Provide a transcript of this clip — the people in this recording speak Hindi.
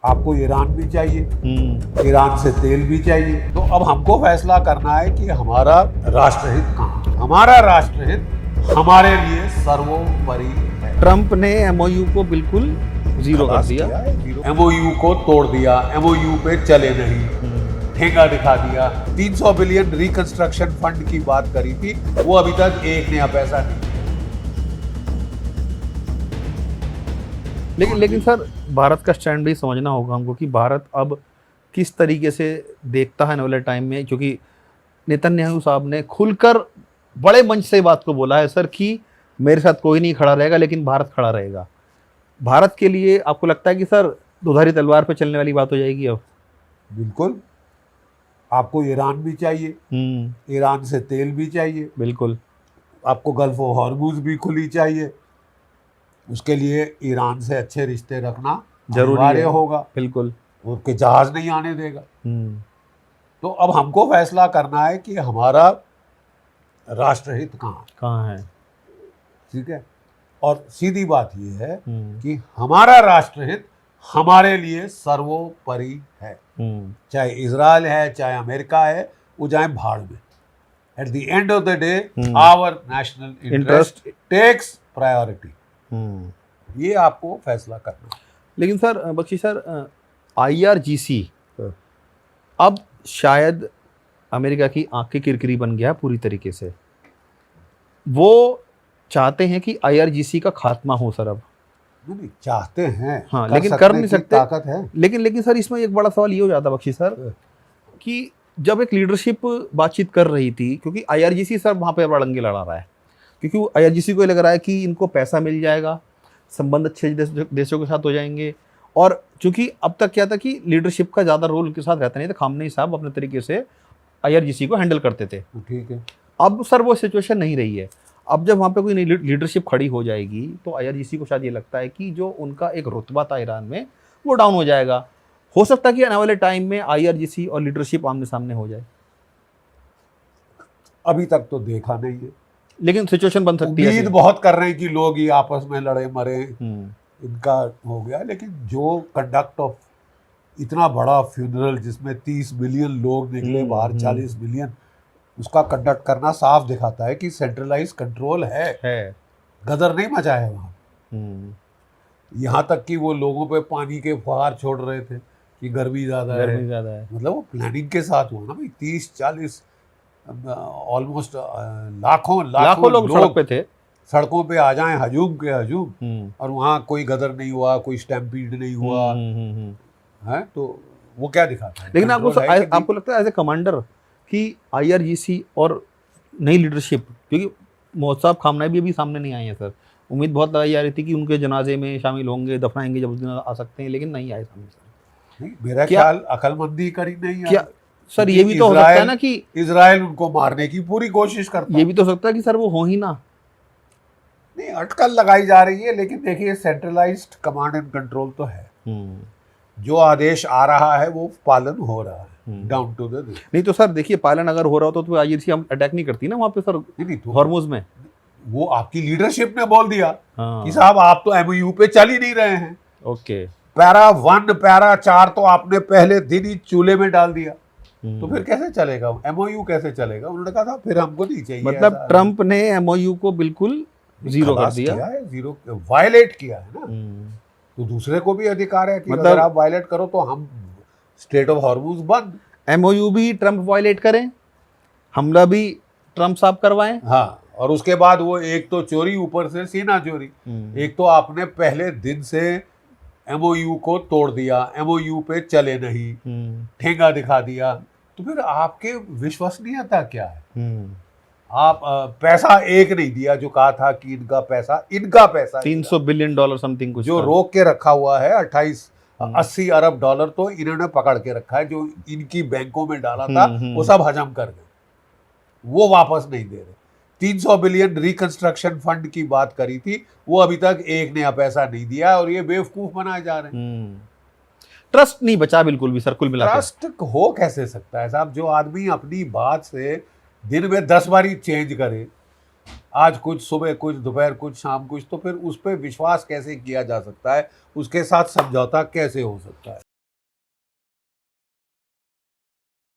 आपको ईरान भी चाहिए, ईरान से तेल भी चाहिए। तो अब हमको फैसला करना है कि हमारा राष्ट्रहित कहाँ है। हमारा राष्ट्रहित हमारे लिए सर्वोपरि है। ट्रंप ने एमओयू को बिल्कुल जीरो कर दिया। एमओयू को तोड़ दिया, एमओयू पे चले नहीं, ठेंगा दिखा दिया। 300 बिलियन रिकंस्ट्रक्शन फंड की बात करी थी, वो अभी तक एक नया पैसा नहीं। लेकिन सर भारत का स्टैंड भी समझना होगा हमको कि भारत अब किस तरीके से देखता है आने वाले टाइम में, क्योंकि नेतन्याहू साहब ने खुलकर बड़े मंच से बात को बोला है सर कि मेरे साथ कोई नहीं खड़ा रहेगा लेकिन भारत खड़ा रहेगा। भारत के लिए आपको लगता है कि सर दुधारी तलवार पे चलने वाली बात हो जाएगी अब? बिल्कुल, आपको ईरान भी चाहिए, ईरान से तेल भी चाहिए, बिल्कुल आपको गल्फ ऑफ हॉर्मुज भी खुली चाहिए। उसके लिए ईरान से अच्छे रिश्ते रखना जरूरी होगा। बिल्कुल, उसके जहाज नहीं आने देगा। तो अब हमको फैसला करना है कि हमारा राष्ट्रहित कहाँ है। ठीक है, और सीधी बात यह है कि हमारा राष्ट्रहित हमारे लिए सर्वोपरि है। चाहे इजराइल है, चाहे अमेरिका है, वो जाए भाड़ में। At the end of the day our national interest takes priority. ये आपको फैसला करना। लेकिन सर बख्शी सर, IRGC अब शायद अमेरिका की आंख की किरकिरी बन गया पूरी तरीके से। वो चाहते हैं कि IRGC का खात्मा हो सर। अब नहीं चाहते हैं, हाँ, लेकिन कर नहीं सकते। ताकत है। लेकिन सर इसमें एक बड़ा सवाल ये हो जाता बख्शी सर कि जब एक लीडरशिप बातचीत कर रही थी, क्योंकि IRGC सर वहाँ पे बड़ंगे लड़ा रहा है, क्योंकि IRGC को लग रहा है कि इनको पैसा मिल जाएगा, संबंध अच्छे देशों के साथ हो जाएंगे। और चूंकि अब तक क्या था कि लीडरशिप का ज़्यादा रोल उनके साथ रहता नहीं था, खामनेई साहब अपने तरीके से IRGC को हैंडल करते थे। ठीक है, अब सर वो सिचुएशन नहीं रही है। अब जब वहाँ पे कोई नई लीडरशिप खड़ी हो जाएगी तो IRGC को शायद ये लगता है कि जो उनका एक रुतबा था ईरान में वो डाउन हो जाएगा। हो सकता है कि आने वाले टाइम में IRGC और लीडरशिप आमने सामने हो जाए। अभी तक तो देखा नहीं है, लेकिन सिचुएशन बन सकती है। उम्मीद बहुत कर रहे हैं कि लोग ही आपस में लड़े मरे, इनका हो गया। लेकिन जो कंडक्ट ऑफ इतना बड़ा फ्यूनरल जिसमें 30 मिलियन लोग निकले बाहर, 40 मिलियन, उसका कंडक्ट करना साफ दिखाता है कि सेंट्रलाइज कंट्रोल है। गदर नहीं मचा है वहाँ। यहाँ तक कि वो लोगों पे पानी के फुहार छोड़ रहे थे कि गर्मी ज़्यादा है। मतलब वो प्लानिंग के साथ हुआ ना भाई। 30-40 ऑलमोस्ट लाखों लोग सड़क पे थे, सड़कों पे आ जाएं हजूम के हजूम, और वहाँ कोई गदर नहीं हुआ, कोई स्टैम्पीड नहीं हुआ है। तो वो क्या दिखाता है? लेकिन आपको लगता है एज ए कमांडर कि IRGC और नई लीडरशिप, क्योंकि मोहम्मद साहब खामनेई भी अभी सामने नहीं आए हैं सर, उम्मीद बहुत लगाई जा रही थी कि उनके जनाजे में शामिल होंगे, दफनाएंगे जब उस दिन आ सकते हैं, लेकिन नहीं आए सामने सर। नहीं, मेरा ख्याल अकलमंदी करी नहीं क्या सर? ये भी तो हो सकता है ना कि इजराइल उनको मारने की पूरी कोशिश करता है। ये भी तो हो सकता है कि सर वो हो ही ना। नहीं, अटकल लगाई जा रही है, लेकिन देखिए सेंट्रलाइज्ड कमांड एंड कंट्रोल तो है। जो आदेश आ रहा है वो पालन हो रहा है डाउन टू द। नहीं तो सर देखिए, पालन अगर हो रहा हो तो IRGC हम अटैक नहीं करती ना वहाँ पे सर, हॉर्मुज में। वो आपकी लीडरशिप ने बोल दिया कि साहब आप तो MOU पे चल ही नहीं रहे हैं। ओके, पैरा 1 पैरा 4 तो आपने पहले दिन ही चूल्हे में डाल दिया, तो फिर कैसे चलेगा MOU? कैसे चलेगा? उन्होंने कहा था फिर हमको नहीं चाहिए। मतलब ट्रंप ने MOU को बिल्कुल जीरो कर दिया है, जीरो वायलेट किया है ना। तो दूसरे को भी अधिकार है कि मतलब अगर आप वायलेट करो तो हम स्टेट ऑफ हॉर्मुज बंद। MOU भी ट्रंप वायलेट करें, हमला भी ट्रंप साहब करवाएं। हाँ, और उसके बाद वो एक तो चोरी, ऊपर से सीना चोरी। एक तो आपने पहले दिन से MOU को तोड़ दिया, MOU पे चले नहीं, ठेंगा दिखा दिया। तो फिर आपके विश्वसनीयता क्या है? आप पैसा एक नहीं दिया, जो कहा था कि इनका पैसा 300 बिलियन डॉलर समथिंग कुछ जो रोक के रखा हुआ है, 80 अरब डॉलर तो इन्होंने पकड़ के रखा है, जो इनकी बैंकों में डाला था वो सब हजम कर गए, वो वापस नहीं दे रहे। 300 बिलियन रिकंस्ट्रक्शन फंड की बात करी थी, वो अभी तक एक नया पैसा नहीं दिया, और ये बेवकूफ बनाए जा रहे हैं। ट्रस्ट नहीं बचा बिल्कुल भी सर, कुल मिला ट्रस्ट हो कैसे सकता है साहब? जो आदमी अपनी बात से दिन में 10 बारी चेंज करे, आज कुछ, सुबह कुछ, दोपहर कुछ, शाम कुछ, तो फिर उस पर विश्वास कैसे किया जा सकता है? उसके साथ समझौता कैसे हो सकता है?